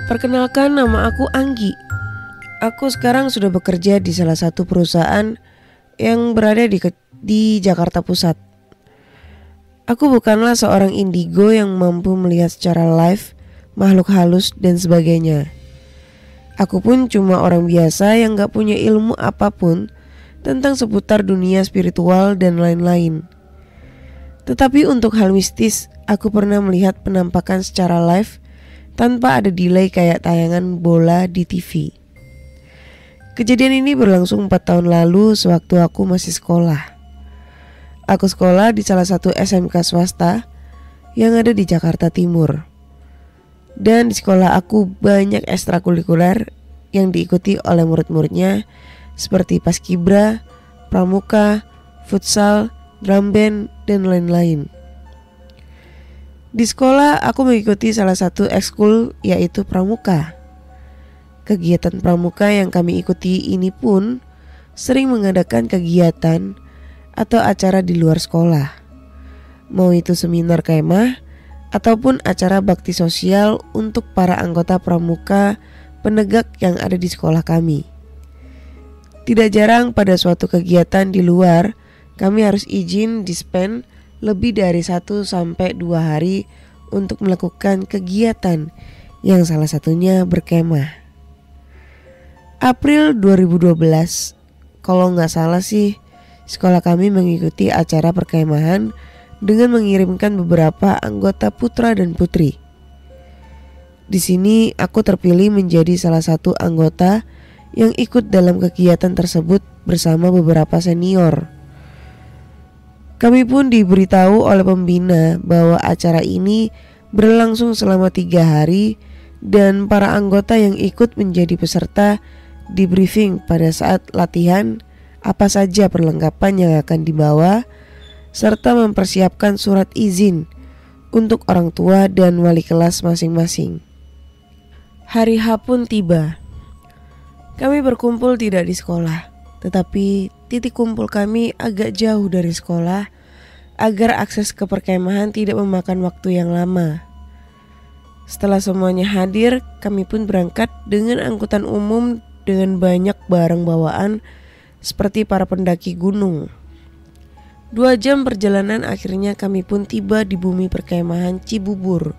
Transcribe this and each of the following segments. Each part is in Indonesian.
Perkenalkan, nama aku Anggi. Aku sekarang sudah bekerja di salah satu perusahaan yang berada di Jakarta Pusat. Aku bukanlah seorang indigo yang mampu melihat secara live makhluk halus dan sebagainya. Aku pun cuma orang biasa yang gak punya ilmu apapun tentang seputar dunia spiritual dan lain-lain. Tetapi untuk hal mistis, aku pernah melihat penampakan secara live tanpa ada delay kayak tayangan bola di TV. Kejadian ini berlangsung 4 tahun lalu sewaktu aku masih sekolah. Aku sekolah di salah satu SMK swasta yang ada di Jakarta Timur. Dan di sekolah aku banyak ekstrakurikuler yang diikuti oleh murid-muridnya seperti paskibra, pramuka, futsal, drum band, dan lain-lain. Di sekolah aku mengikuti salah satu ekskul yaitu pramuka. Kegiatan pramuka yang kami ikuti ini pun sering mengadakan kegiatan atau acara di luar sekolah. Mau itu seminar kemah ataupun acara bakti sosial untuk para anggota pramuka penegak yang ada di sekolah kami. Tidak jarang pada suatu kegiatan di luar kami harus izin dispen lebih dari 1-2 hari untuk melakukan kegiatan yang salah satunya berkemah. April 2012, kalau nggak salah sih, sekolah kami mengikuti acara perkemahan dengan mengirimkan beberapa anggota putra dan putri. Di sini aku terpilih menjadi salah satu anggota yang ikut dalam kegiatan tersebut bersama beberapa senior. Kami pun diberitahu oleh pembina bahwa acara ini berlangsung selama 3 hari dan para anggota yang ikut menjadi peserta di briefing pada saat latihan apa saja perlengkapan yang akan dibawa serta mempersiapkan surat izin untuk orang tua dan wali kelas masing-masing. Hari H pun tiba. Kami berkumpul tidak di sekolah, tetapi titik kumpul kami agak jauh dari sekolah agar akses ke perkemahan tidak memakan waktu yang lama. Setelah semuanya hadir, kami pun berangkat dengan angkutan umum dengan banyak barang bawaan seperti para pendaki gunung. 2 jam perjalanan akhirnya kami pun tiba di bumi perkemahan Cibubur.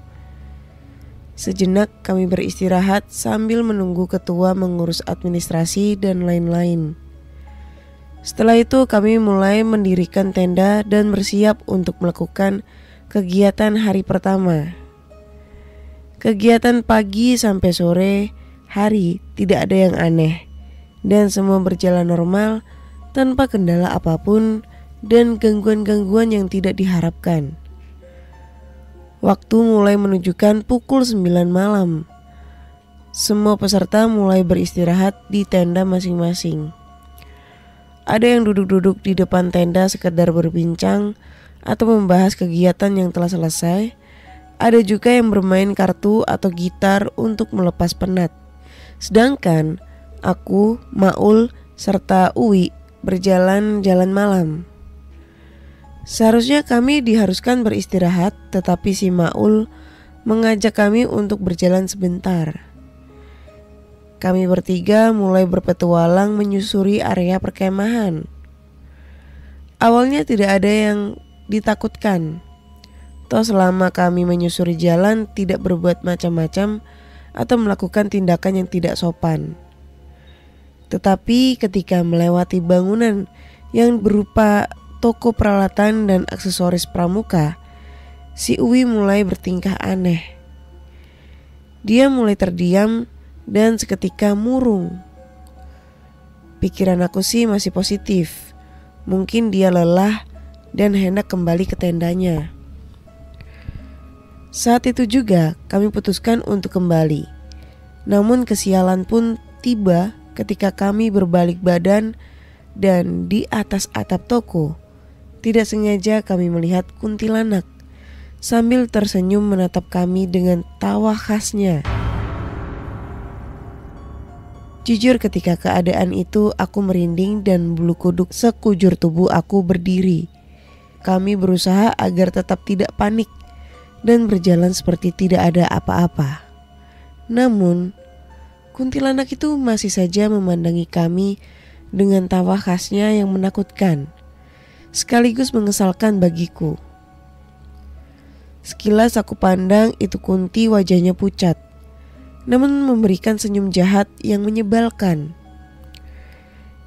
Sejenak kami beristirahat sambil menunggu ketua mengurus administrasi dan lain-lain. Setelah itu kami mulai mendirikan tenda dan bersiap untuk melakukan kegiatan hari pertama. Kegiatan pagi sampai sore hari tidak ada yang aneh dan semua berjalan normal tanpa kendala apapun dan gangguan-gangguan yang tidak diharapkan. Waktu mulai menunjukkan pukul 9 malam. Semua peserta mulai beristirahat di tenda masing-masing. Ada yang duduk-duduk di depan tenda sekedar berbincang atau membahas kegiatan yang telah selesai. Ada juga yang bermain kartu atau gitar untuk melepas penat. Sedangkan aku, Maul, serta Uwi berjalan-jalan malam. Seharusnya kami diharuskan beristirahat, tetapi si Maul mengajak kami untuk berjalan sebentar. Kami bertiga mulai berpetualang menyusuri area perkemahan. Awalnya tidak ada yang ditakutkan. Toh selama kami menyusuri jalan tidak berbuat macam-macam atau melakukan tindakan yang tidak sopan. Tetapi ketika melewati bangunan yang berupa toko peralatan dan aksesoris pramuka, si Uwi mulai bertingkah aneh. Dia mulai terdiam dan seketika murung. Pikiran aku sih masih positif. Mungkin dia lelah dan hendak kembali ke tendanya. Saat itu juga kami putuskan untuk kembali. Namun kesialan pun tiba ketika kami berbalik badan dan di atas atap toko tidak sengaja kami melihat kuntilanak sambil tersenyum menatap kami dengan tawa khasnya. Jujur ketika keadaan itu aku merinding dan bulu kuduk sekujur tubuh aku berdiri. Kami berusaha agar tetap tidak panik dan berjalan seperti tidak ada apa-apa. Namun, kuntilanak itu masih saja memandangi kami dengan tawa khasnya yang menakutkan, sekaligus mengesalkan bagiku. Sekilas aku pandang itu Kunti wajahnya pucat, namun memberikan senyum jahat yang menyebalkan.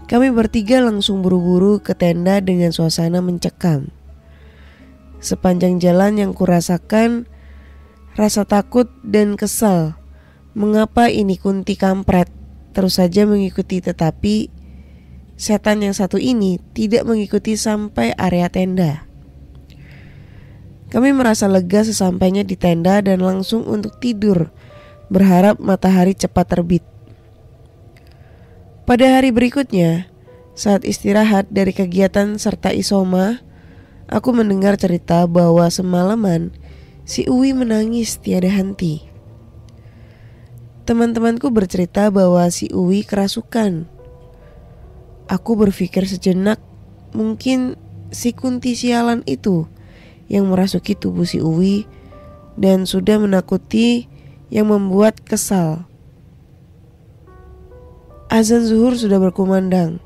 Kami bertiga langsung buru-buru ke tenda dengan suasana mencekam. Sepanjang jalan yang kurasakan rasa takut dan kesal. Mengapa ini Kunti kampret terus saja mengikuti, tetapi setan yang satu ini tidak mengikuti sampai area tenda. Kami merasa lega sesampainya di tenda dan langsung untuk tidur, berharap matahari cepat terbit. Pada hari berikutnya, saat istirahat dari kegiatan serta isoma, aku mendengar cerita bahwa semalaman si Uwi menangis tiada henti. Teman-temanku bercerita bahwa si Uwi kerasukan. Aku berpikir sejenak, mungkin si Kunti sialan itu yang merasuki tubuh si Uwi dan sudah menakuti yang membuat kesal. Azan zuhur sudah berkumandang.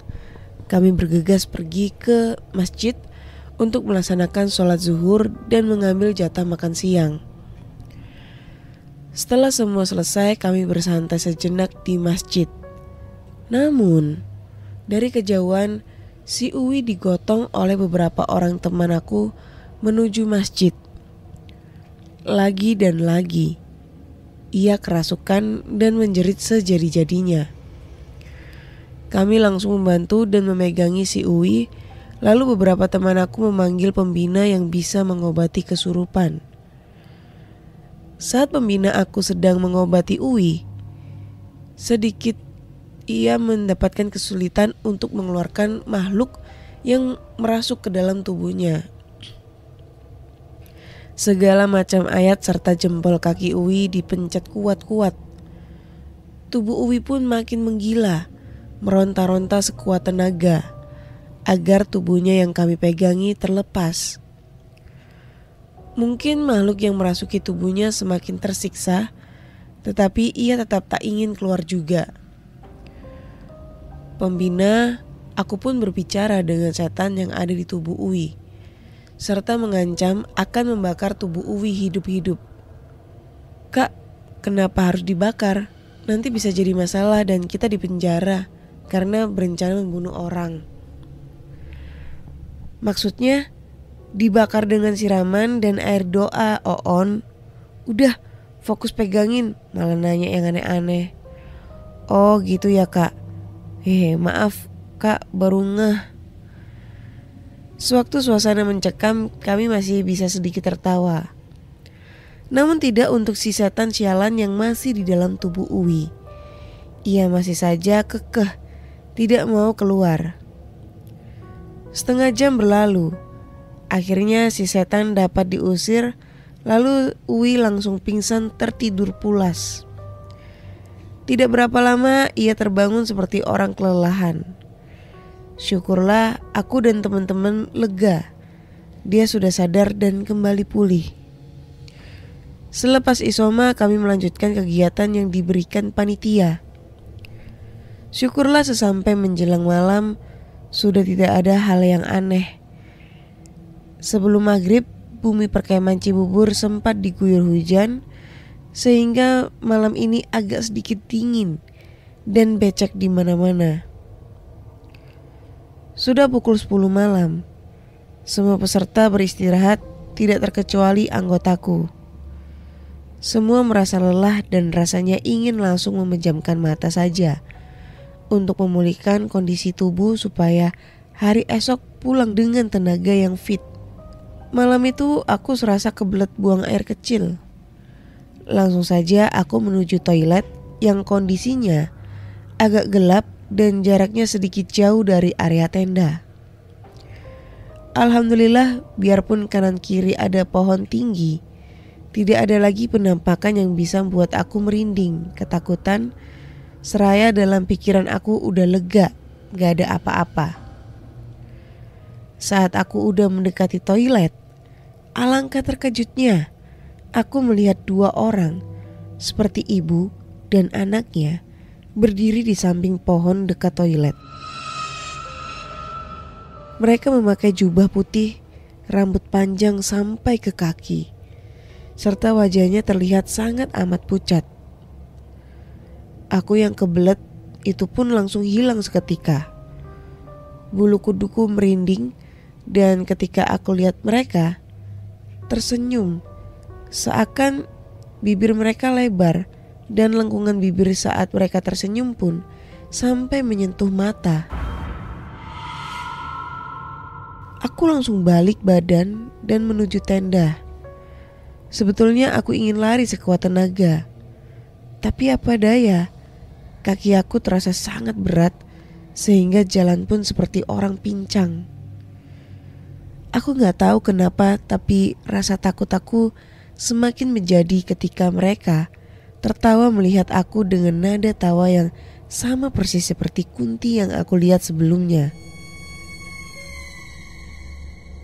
Kami bergegas pergi ke masjid untuk melaksanakan sholat zuhur dan mengambil jatah makan siang. Setelah semua selesai, kami bersantai sejenak di masjid. Namun, dari kejauhan, si Uwi digotong oleh beberapa orang teman aku menuju masjid. Lagi dan lagi, ia kerasukan dan menjerit sejadi-jadinya. Kami langsung membantu dan memegangi si Uwi, lalu beberapa teman aku memanggil pembina yang bisa mengobati kesurupan. Saat pembina aku sedang mengobati Uwi, sedikit ia mendapatkan kesulitan untuk mengeluarkan makhluk yang merasuk ke dalam tubuhnya. Segala macam ayat serta jempol kaki Uwi dipencet kuat-kuat. Tubuh Uwi pun makin menggila, meronta-ronta sekuat tenaga, agar tubuhnya yang kami pegangi terlepas. Mungkin makhluk yang merasuki tubuhnya semakin tersiksa, tetapi ia tetap tak ingin keluar juga. Pembina, aku pun berbicara dengan setan yang ada di tubuh Uwi, serta mengancam akan membakar tubuh Uwi hidup-hidup. Kak, kenapa harus dibakar? Nanti bisa jadi masalah dan kita dipenjara karena berencana membunuh orang. Maksudnya dibakar dengan siraman dan air doa, Oon. Udah, fokus pegangin, malah nanya yang aneh-aneh. Oh gitu ya kak. Maaf kak, baru ngeh. Sewaktu suasana mencekam, kami masih bisa sedikit tertawa. Namun tidak untuk si setan sialan yang masih di dalam tubuh Uwi. Ia masih saja kekeh, tidak mau keluar. Setengah jam berlalu. Akhirnya si setan dapat diusir, lalu Uwi langsung pingsan tertidur pulas. Tidak berapa lama ia terbangun seperti orang kelelahan. Syukurlah aku dan teman-teman lega. Dia sudah sadar dan kembali pulih. Selepas isoma kami melanjutkan kegiatan yang diberikan panitia. Syukurlah sesampai menjelang malam sudah tidak ada hal yang aneh. Sebelum maghrib, bumi perkemahan Cibubur sempat diguyur hujan, sehingga malam ini agak sedikit dingin dan becek di mana-mana. Sudah pukul 10 malam. Semua peserta beristirahat, tidak terkecuali anggotaku. Semua merasa lelah dan rasanya ingin langsung memejamkan mata saja untuk memulihkan kondisi tubuh supaya hari esok pulang dengan tenaga yang fit. Malam itu aku serasa kebelet buang air kecil. Langsung saja aku menuju toilet yang kondisinya agak gelap dan jaraknya sedikit jauh dari area tenda. Alhamdulillah, biarpun kanan kiri ada pohon tinggi, tidak ada lagi penampakan yang bisa membuat aku merinding, ketakutan, seraya dalam pikiran aku udah lega, gak ada apa-apa. Saat aku udah mendekati toilet, alangkah terkejutnya aku melihat dua orang seperti ibu dan anaknya berdiri di samping pohon dekat toilet. Mereka memakai jubah putih, rambut panjang sampai ke kaki, serta wajahnya terlihat sangat amat pucat. Aku yang kebelet itu pun langsung hilang seketika. Bulu kuduku merinding dan ketika aku lihat mereka, tersenyum. Seakan bibir mereka lebar dan lengkungan bibir saat mereka tersenyum pun sampai menyentuh mata. Aku langsung balik badan dan menuju tenda. Sebetulnya aku ingin lari sekuat tenaga. Tapi apa daya, kaki aku terasa sangat berat sehingga jalan pun seperti orang pincang. Aku gak tahu kenapa, tapi rasa takut aku semakin menjadi ketika mereka tertawa melihat aku dengan nada tawa yang sama persis seperti Kunti yang aku lihat sebelumnya.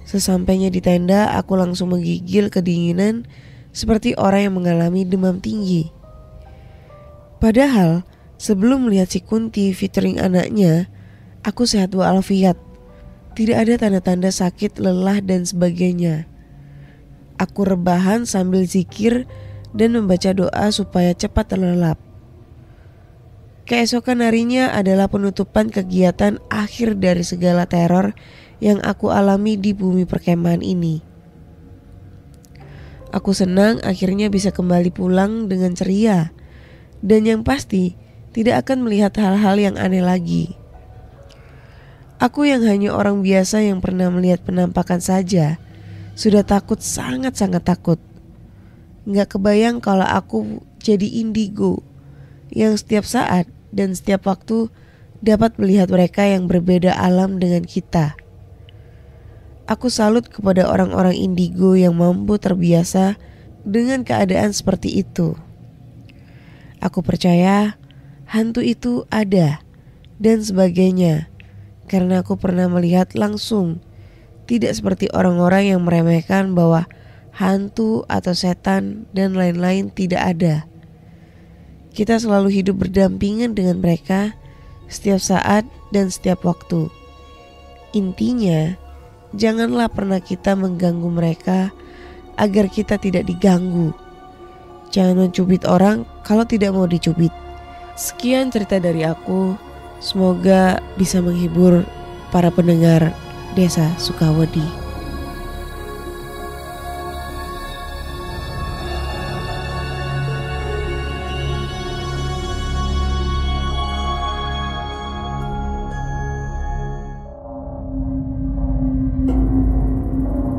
Sesampainya di tenda, aku langsung menggigil kedinginan seperti orang yang mengalami demam tinggi. Padahal sebelum melihat si Kunti featuring anaknya, aku sehat walafiat. Tidak ada tanda-tanda sakit, lelah dan sebagainya. Aku rebahan sambil zikir dan membaca doa supaya cepat terlelap. Keesokan harinya adalah penutupan kegiatan akhir dari segala teror yang aku alami di bumi perkemahan ini. Aku senang akhirnya bisa kembali pulang dengan ceria, dan yang pasti tidak akan melihat hal-hal yang aneh lagi. Aku yang hanya orang biasa yang pernah melihat penampakan saja, sudah takut, sangat-sangat takut. Gak kebayang kalau aku jadi indigo yang setiap saat dan setiap waktu dapat melihat mereka yang berbeda alam dengan kita. Aku salut kepada orang-orang indigo yang mampu terbiasa dengan keadaan seperti itu. Aku percaya hantu itu ada dan sebagainya, karena aku pernah melihat langsung. Tidak seperti orang-orang yang meremehkan bahwa hantu atau setan dan lain-lain tidak ada. Kita selalu hidup berdampingan dengan mereka setiap saat dan setiap waktu. Intinya, janganlah pernah kita mengganggu mereka agar kita tidak diganggu. Jangan mencubit orang kalau tidak mau dicubit. Sekian cerita dari aku. Semoga bisa menghibur para pendengar Desa Sukawedi.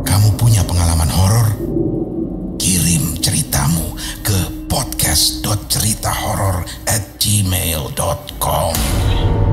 Kamu punya pengalaman horor? Kirim ceritamu ke podcast.ceritahoror@gmail.com.